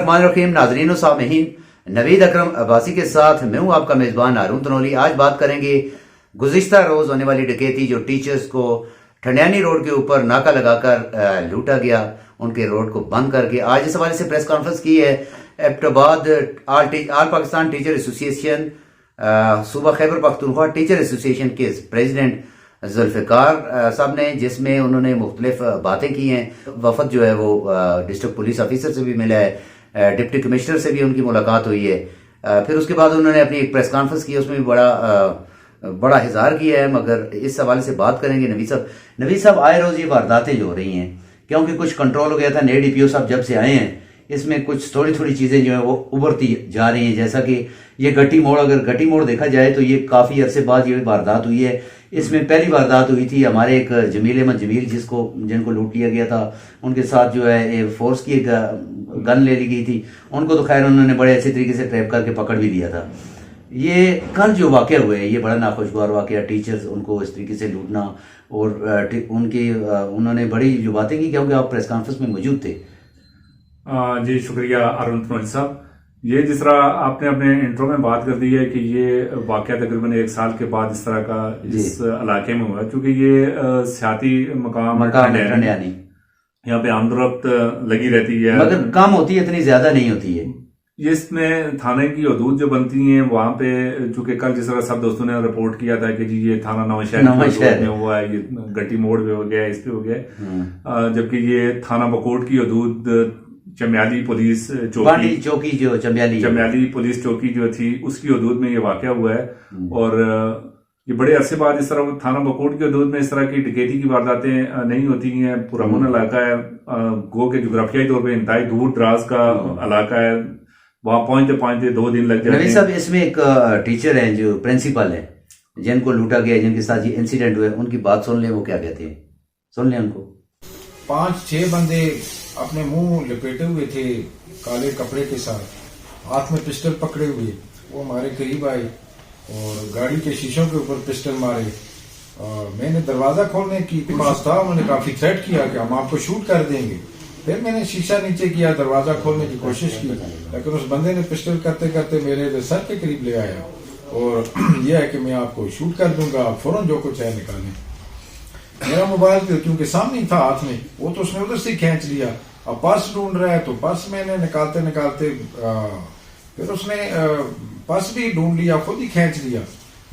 बिस्मिल्लाहिर्रहमानिर्रहीम। नाज़रीन व सामीन, नवीद अकरम अब्बासी के साथ मैं हूँ आपका मेज़बान हारून तनोली। आज बात करेंगे गुज़िश्ता रोज़ होने वाली डकैती जो टीचर्स को ठंडियानी रोड के ऊपर नाका लगाकर लूटा गया, उनके रोड को बंद करके। आज इस हवाले से प्रेस कॉन्फ्रेंस की है Abbottabad all Pakistan teacher association सूबा खैबर पख्तूनख्वा टीचर एसोसिएशन के प्रेसिडेंट जुल्फ़िकार साहब ने, जिसमें उन्होंने मुख्तलिफ बातें की हैं। वफद जो है वो डिस्ट्रिक्ट पुलिस ऑफिसर से भी मिला है, डिप्टी कमिश्नर से भी उनकी मुलाकात हुई है। फिर उसके बाद उन्होंने अपनी एक प्रेस कॉन्फ्रेंस की, उसमें भी बड़ा हिजार किया है। मगर इस हवाले से बात करेंगे नवीद साहब आए रोज ये वारदातें जो हो रही हैं, क्योंकि कुछ कंट्रोल हो गया था। नए डीपीओ साहब जब से आए हैं, इसमें कुछ थोड़ी थोड़ी चीजें जो है वो उभरती जा रही हैं। जैसा कि ये गट्टी मोड़, अगर गट्टी मोड़ देखा जाए तो ये काफी अरसे बाद ये वारदात हुई है। इसमें पहली वारदात हुई थी हमारे एक जमील अहमद जमील, जिनको लूट लिया गया था। उनके साथ जो है फोर्स की एक गन ले ली गई थी। उनको तो खैर उन्होंने बड़े अच्छे तरीके से ट्रैप करके पकड़ भी लिया था। ये कल जो वाकया हुए ये बड़ा नाखुशगवार वाकया, टीचर्स उनको इस तरीके से लूटना, और उन्होंने बड़ी जो बातें की, क्योंकि आप प्रेस कॉन्फ्रेंस में मौजूद थे। जी शुक्रिया अरुण तनोली साहब। ये जिस तरह आपने अपने इंट्रो में बात कर दी है कि ये वाकया तकरीबन 1 साल के बाद इस तरह का इस इलाके में हुआ, क्योंकि ये सियाती मकाम ठंडियानी, यहाँ पे आमदरफ्त लगी रहती है, मगर कम होती है, इतनी ज्यादा नहीं होती है। ये इसमें थाने की हदूद जो बनती हैं वहां पे, चूंकि कल जिस तरह सब दोस्तों ने रिपोर्ट किया था कि जी ये थाना नवांशहर में हुआ है, ये गट्टी मोड़ पे हो गया, इस पे हो गया, जबकि ये थाना बकोट की हदूद चमियाली पुलिस चौकी जो चमियाली पुलिस चौकी जो थी उसकी हदूद में ये वाकया हुआ है। और ये बड़े अरसे बाद इस तरह थाना बकोट की हदूद में इस तरह की डकैती की वारदातें नहीं होती हैं। पुरअमन इलाका है, गो के जोग्राफियाई तौर पर इंतहाई दूर दराज का इलाका है, वहां पहुंचते पहुंचते 2 दिन लग जाते हैं। साहब इसमें एक टीचर है जो प्रिंसिपल है, जिनको लूटा गया, जिनके साथ ये इंसिडेंट हुआ, उनकी बात सुन ले, वो क्या कहते हैं, सुन ले उनको। 5-6 बंदे अपने मुंह लपेटे हुए थे काले कपड़े के साथ, हाथ में पिस्टल पकड़े हुए। वो हमारे करीब आए और गाड़ी के शीशों के ऊपर पिस्टल मारे। मैंने दरवाजा खोलने की पास था, उन्होंने काफी थ्रेट किया कि हम आपको शूट कर देंगे। फिर मैंने शीशा नीचे किया, दरवाजा खोलने की कोशिश की, लेकिन उस बंदे ने पिस्टल करते करते मेरे सर के करीब ले आया और यह है कि मैं आपको शूट कर दूंगा, आप फौरन जो कुछ है निकालें। मेरा मोबाइल क्योंकि सामने था हाथ में, वो तो उसने उधर से खींच लिया। अब पर्स ढूंढ रहा है तो पर्स मैंने निकालते निकालते फिर उसने पर्स भी ढूंढ लिया, खुद ही खींच लिया।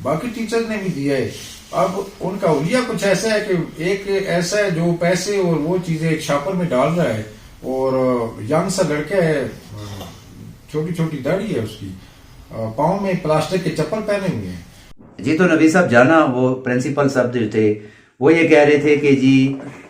बाकी टीचर ने भी दिया है। अब उनका उलिया कुछ ऐसा है कि एक ऐसा है जो पैसे और वो चीजें एक शापर में डाल रहा है, और यंग सा लड़का है, छोटी छोटी दाढ़ी है उसकी, पाँव में प्लास्टिक के चप्पल पहने हुए हैं। जी तो नबी साहब जाना, वो प्रिंसिपल साहब जो थे वो ये कह रहे थे कि जी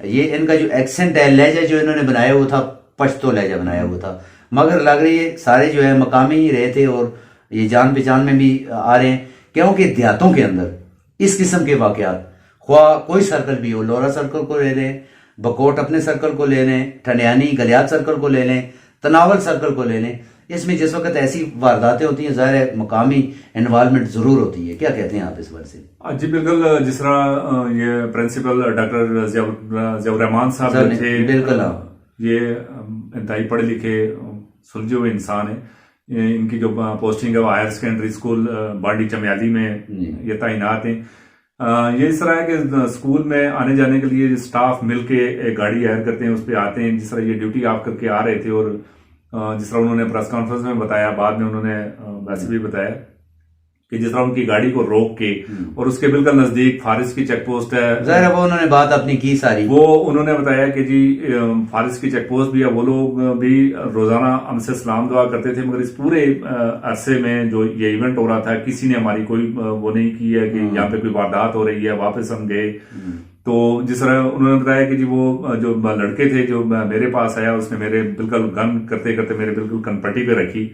ये इनका जो एक्सेंट है, लहजा जो इन्होंने बनाया वो था, पश्तो लहजा बनाया हुआ था, मगर लग रही है सारे जो है मकामी ही रहे थे और ये जान पहचान में भी आ रहे हैं। क्योंकि देहातों के अंदर इस किस्म के वाकयात, ख्वाह कोई सर्कल भी हो, लोरा सर्कल को ले लें, बकोट अपने सर्कल को ले लें, ठंडियानी गलियात सर्कल को ले लें, तनावल सर्कल को ले लें, इसमें जिस वक्त ऐसी वारदातें होती हैं, जाहिर है मकामी इन्वॉल्वमेंट जरूर होती है। क्या कहते हैं आप इस बारे से? जी बिल्कुल, जिस तरह ये प्रिंसिपल डॉक्टर ज़ियाउर रहमान साहब थे, बिल्कुल ये इंतहाई पढ़े लिखे सुलझे हुए इंसान है। इनकी जो पोस्टिंग है वो हायर सेकेंडरी स्कूल बाडी चमियाली में ये तैनात है। ये इस तरह है कि स्कूल में आने जाने के लिए स्टाफ मिलके एक गाड़ी हायर करते हैं, उस पर आते हैं। जिस तरह ये ड्यूटी आप करके आ रहे थे, और जिस तरह उन्होंने प्रेस कॉन्फ्रेंस में बताया, बाद में उन्होंने वैसे भी बताया कि जिस तरह उनकी गाड़ी को रोक के, और उसके बिल्कुल नजदीक फारिस की चेक पोस्ट है, ज़ाहिर है वो उन्होंने बात अपनी की सारी, वो उन्होंने बताया कि जी फारिस की चेक पोस्ट भी है, वो लोग भी रोजाना हमसे सलाम दुआ करते थे, मगर इस पूरे अरसे में जो ये इवेंट हो रहा था, किसी ने हमारी कोई वो नहीं की है कि यहाँ पे कोई वारदात हो रही है, वापस हम गए। तो जिस तरह उन्होंने बताया कि जी वो जो लड़के थे जो मेरे पास आया, उसने मेरे बिल्कुल गन करते करते मेरे बिल्कुल कनपट्टी पे रखी,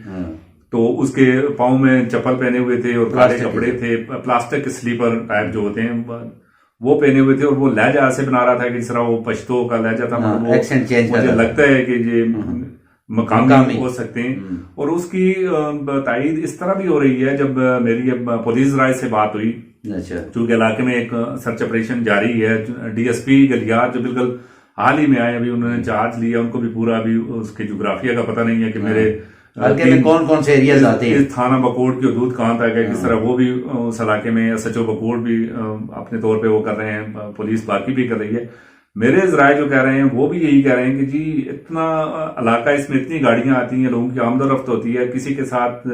तो उसके पाँव में चप्पल पहने हुए थे और काले कपड़े थे, प्लास्टिक के स्लीपर टाइप जो होते हैं वो पहने हुए थे, और वो लहजा ऐसे बना रहा था कि जिस तरह वो पश्तो का लहजा था, मुझे लगता है कि ये मकामी हो सकते हैं। और उसकी तायीद इस तरह भी हो रही है, जब मेरी पुलिस राय से बात हुई, चूंकि इलाके में एक सर्च ऑपरेशन जारी है, डीएसपी गलियात जो बिल्कुल हाल ही में आए, अभी उन्होंने चार्ज लिया, उनको भी पूरा अभी उसके जोग्राफिया का पता नहीं है कि मेरे हल्के में कौन कौन से एरियाज आते हैं, इस थाना बकोट की हदूद कहाँ तक है, किस तरह वो भी उस इलाके में SHO बकोट भी अपने तौर पे वो कर रहे हैं, पुलिस बाकी भी कर रही है। मेरे जराए जो कह रहे हैं वो भी यही कह रहे हैं कि जी इतना इलाका, इसमें इतनी गाड़ियां आती हैं, लोगों की आमदोरफ्त होती है, किसी के साथ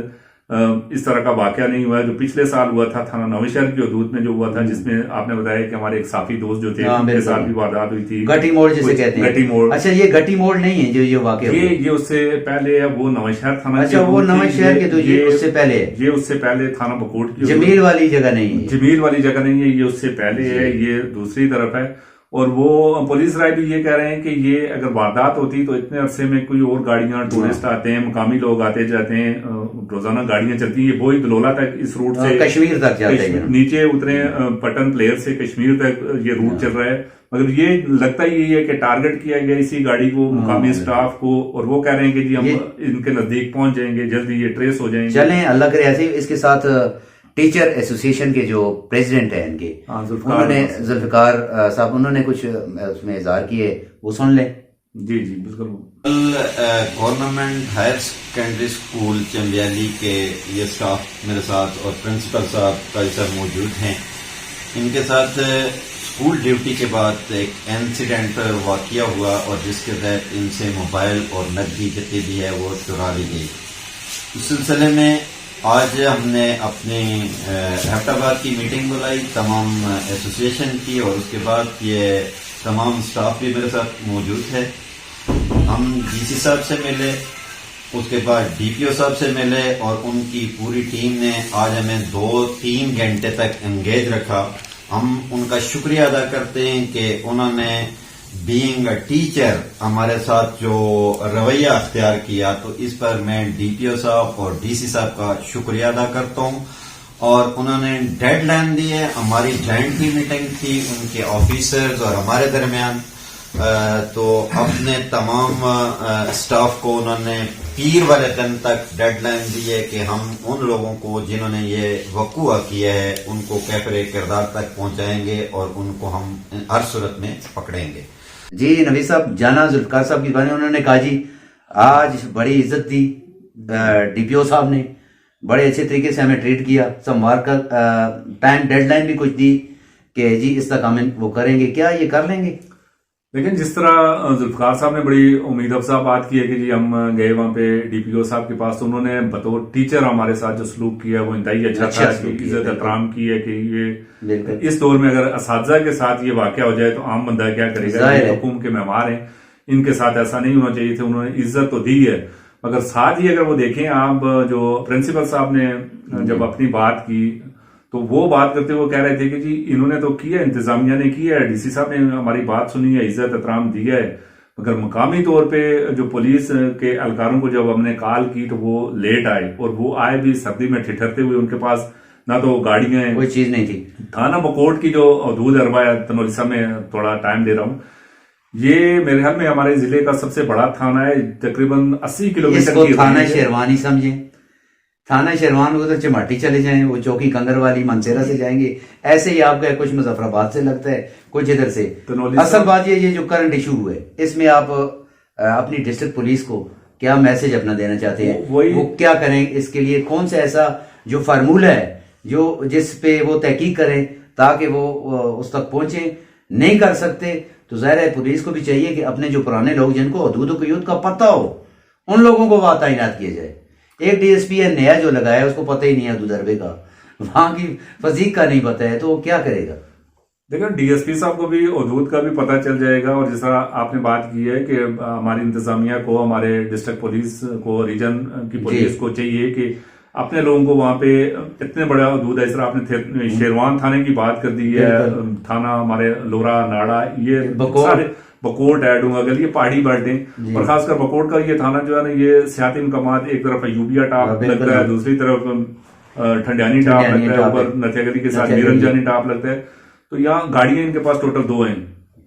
इस तरह का वाकया नहीं हुआ है। जो पिछले साल हुआ था थाना नौशहर की हदूद में जो हुआ था, जिसमें आपने बताया कि हमारे एक साथी दोस्त जो थे उनके साथ भी वारदात हुई थी, गटी मोड़ जिसे कहते हैं। गटी मोड़। अच्छा, ये गटी मोड़ नहीं है जो ये वाकया, ये उससे पहले है, वो नौशहर थाना। अच्छा, वो नौशहर के, तो ये उससे पहले है, ये उससे पहले थाना बकोट की जमील वाली जगह नहीं है, जमील वाली जगह नहीं है, ये उससे पहले है, ये दूसरी तरफ है। और वो पुलिस राय भी ये कह रहे हैं कि ये अगर वारदात होती तो इतने अरसे में कोई और गाड़ियां, टूरिस्ट आते हैं, मकामी लोग आते जाते हैं, रोजाना गाड़ियां चलती हैं, वो ही दलोला तक इस रूट से कश्मीर तक जाते हैं, नीचे उतरे पटन प्लेयर से कश्मीर तक ये रूट चल रहा है। मगर ये लगता ही यही है कि टारगेट किया गया इसी गाड़ी को, मुकामी स्टाफ को, और वो कह रहे हैं कि जी हम इनके नजदीक पहुंच जाएंगे, जल्दी ये ट्रेस हो जाएंगे। चलें, अल्लाह करे ऐसे। इसके साथ टीचर एसोसिएशन के जो प्रेसिडेंट है इनके, उन्होंने जुल्फिकार साहब, उन्होंने कुछ उसमें इजहार किए, वो सुन लें। जी जी बिल्कुल। Government higher secondary school Chambiali के ये स्टाफ मेरे साथ और प्रिंसिपल साहब काजी साहब मौजूद हैं। इनके साथ स्कूल ड्यूटी के बाद एक इंसिडेंट वाकया हुआ और जिसके तहत इनसे मोबाइल और नकदी जितनी भी है वो चुरा ली गई। इस सिलसिले में आज हमने अपनी हैदराबाद की मीटिंग बुलाई तमाम एसोसिएशन की, और उसके बाद ये तमाम स्टाफ भी मेरे साथ मौजूद है। हम DC साहब से मिले, उसके बाद DPO साहब से मिले, और उनकी पूरी टीम ने आज हमें 2-3 घंटे तक एंगेज रखा। हम उनका शुक्रिया अदा करते हैं कि उन्होंने बीइंग अ टीचर हमारे साथ जो रवैया अख्तियार किया, तो इस पर मैं DPO साहब और DC साहब का शुक्रिया अदा करता हूँ। और उन्होंने डेडलाइन दी है, हमारी जॉइंट भी मीटिंग थी उनके ऑफिसर्स और हमारे दरमियान, तो अपने तमाम स्टाफ को उन्होंने पीर वाले दिन तक डेडलाइन दी है कि हम उन लोगों को जिन्होंने ये वक़ुआ किया है उनको कैफरे किरदार तक पहुंचाएंगे और उनको हम हर सूरत में पकड़ेंगे। जी नबी साहब, जाना जुल्फिकार साहब की बात, उन्होंने कहा जी आज बड़ी इज्जत दी, DPO साहब ने बड़े अच्छे तरीके से हमें ट्रीट किया, सोमवार का टाइम डेडलाइन भी कुछ दी कि जी इस तक हम वो करेंगे, क्या ये कर लेंगे? लेकिन जिस तरह जुल्फिकार साहब ने बड़ी उम्मीद अफजा बात की है कि जी हम गए वहां पे DPO साहब के पास, तो उन्होंने बतौर टीचर हमारे साथ जो सलूक किया वो इंतहाई अच्छा था, इज्जत एहतराम की है कि ये इस दौर में अगर असातिज़ा के साथ ये वाकया हो जाए तो आम बंदा क्या करेगा। हुकूम के मेहमान हैं, इनके साथ ऐसा नहीं होना चाहिए था, उन्होंने इज्जत तो दी है। मगर साथ ही अगर वो देखें आप, जो प्रिंसिपल साहब ने जब अपनी बात की तो वो बात करते हुए कह रहे थे कि जी इन्होंने तो किया, इंतजामिया ने किया है, DC साहब ने हमारी बात सुनी है, इज्जत एहतराम दिया है, मगर मकामी तौर पे जो पुलिस के एहलकारों को जब हमने कॉल की तो वो लेट आए, और वो आए भी सर्दी में ठिठरते हुए, उनके पास ना तो गाड़ियां, कोई चीज नहीं थी। थाना बकोट की जो हदूद अरबा है, तनोलिसा में थोड़ा टाइम दे रहा हूँ, ये मेरे ख्याल में हमारे जिले का सबसे बड़ा थाना है, तकरीबन 80 किलोमीटर की थाना शेरवानी समझे, थाना शेरवान उधर चिमाटी चले जाएं, वो चौकी कंगर वाली मनसेरा से जाएंगे, ऐसे ही आपका कुछ मुजफ्फराबाद से लगता है, कुछ इधर से। असल बात ये जो करंट इशू हुए, इसमें आप अपनी डिस्ट्रिक्ट पुलिस को क्या मैसेज अपना देना चाहते हैं, वो क्या करें इसके लिए, कौन सा ऐसा जो फार्मूला है जो जिस पे वो तहकीक करें ताकि वो उस तक पहुंचे? नहीं कर सकते तो जाहिर है पुलिस को भी चाहिए कि अपने जो पुराने लोग जिनको हदूद क़ुयूद का पता हो, उन लोगों को वहां तैनात किया जाए। एक DSP है नया जो लगाया, उसको पता ही नहीं है हदूद अरबे का, वहां की फजीक का नहीं पता है, तो वो क्या करेगा? देखो DSP साहब को भी हदूद का भी पता चल जाएगा, और जिस तरह आपने बात की है कि हमारी इंतजामिया को, हमारे डिस्ट्रिक्ट पुलिस को, रीजन की पुलिस को चाहिए कि अपने लोगों को वहां पे इतने बड़ा हदूद है, इस तरह आपने शेरवान थाने की बात कर दी है, थाना हमारे लोरा, नाड़ा, ये सारे बकोट है, डूंगागल, ये पहाड़ी बेल्टें, और खासकर बकोट का ये थाना जो है ना, ये सियाती मकामात, एक तरफ अयूबिया टाप लगता है, दूसरी तरफ ठंडियानी टाप लगता है, ऊपर नथियागली के साथ निरंजनी टाप लगता है, तो यहाँ गाड़ियां इनके पास टोटल 2 हैं,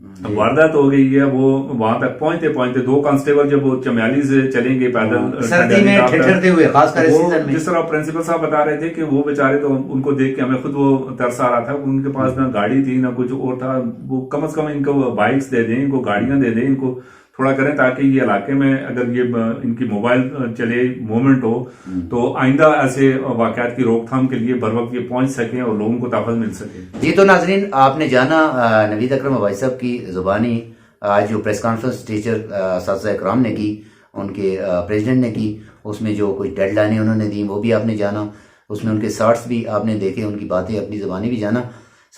वारदात हो गई है। वो वहां तक पहुंचते पहुंचते 2 कांस्टेबल जब वो चम्याली से चलेंगे पैदल सर्दी में ठिठुरते हुए, खासकर इस सीजन में, जिस तरह प्रिंसिपल साहब बता रहे थे कि वो बेचारे, तो उनको देख के हमें खुद वो तरस आ रहा था। उनके पास ना गाड़ी थी ना कुछ और था। वो कम से कम इनको बाइक्स दे दें, इनको गाड़ियां दे दें, इनको थोड़ा करें ताकि ये इलाके में अगर ये इनकी मोबाइल चले, मूवमेंट हो, तो आइंदा ऐसे वाकयात की रोकथाम के लिए बर वक्त ये पहुंच सके और लोगों को ताकत मिल सके। जी तो नाजरीन, आपने जाना नवीद अकरम अबासी साहब की जुबानी आज जो प्रेस कॉन्फ्रेंस टीचर असातिज़ा इकराम ने की, उनके प्रेसिडेंट ने की, उसमें जो कुछ डेडलाइनें उन्होंने दी वो भी आपने जाना, उसमें उनके शार्ट्स भी आपने देखे, उनकी बातें अपनी जुबानी भी जाना।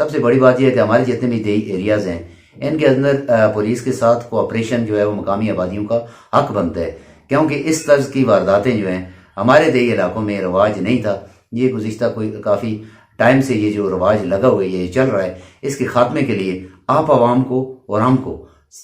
सबसे बड़ी बात यह है कि हमारे जितने भी देही एरियाज हैं इनके अंदर पुलिस के साथ कोऑपरेशन जो है वो मकामी आबादियों का हक बनता है, क्योंकि इस तर्ज की वारदातें जो हैं हमारे देही इलाकों में रवाज नहीं था। ये गुज़िश्ता कोई काफ़ी टाइम से ये जो रवाज लगा हुआ है, ये चल रहा है, इसके खात्मे के लिए आप आवाम को और हमको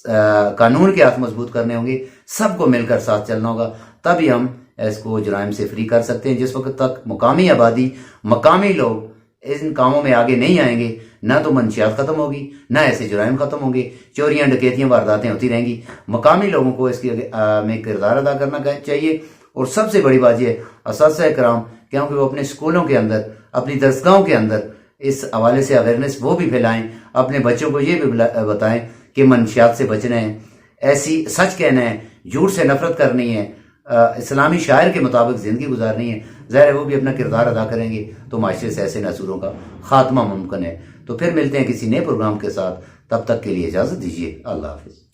कानून के हाथ मजबूत करने होंगे, सबको मिलकर साथ चलना होगा, तभी हम इसको जुराइम से फ्री कर सकते हैं। जिस वक्त तक मुकामी आबादी, मकामी लोग इन कामों में आगे नहीं आएंगे, ना तो मंशियात खत्म होगी, ना ऐसे जुराइम खत्म होंगे, चोरियां डकैतियां वारदातें होती रहेंगी। मकामी लोगों को इसके में किरदार अदा करना चाहिए। और सबसे बड़ी बात यह असातिज़ा इकराम, क्योंकि वो अपने स्कूलों के अंदर, अपनी दरसगाहों के अंदर इस हवाले से अवेयरनेस वो भी फैलाएं, अपने बच्चों को ये भी बताएं कि मंशियात से बचना है, ऐसी सच कहना है, झूठ से नफरत करनी है, इस्लामी शायर के मुताबिक जिंदगी गुजारनी है। ज़ाहिर है वो भी अपना किरदार अदा करेंगे तो माशरे से ऐसे नसूरों का खात्मा मुमकिन है। तो फिर मिलते हैं किसी नए प्रोग्राम के साथ, तब तक के लिए इजाज़त दीजिए। अल्लाह हाफिज़।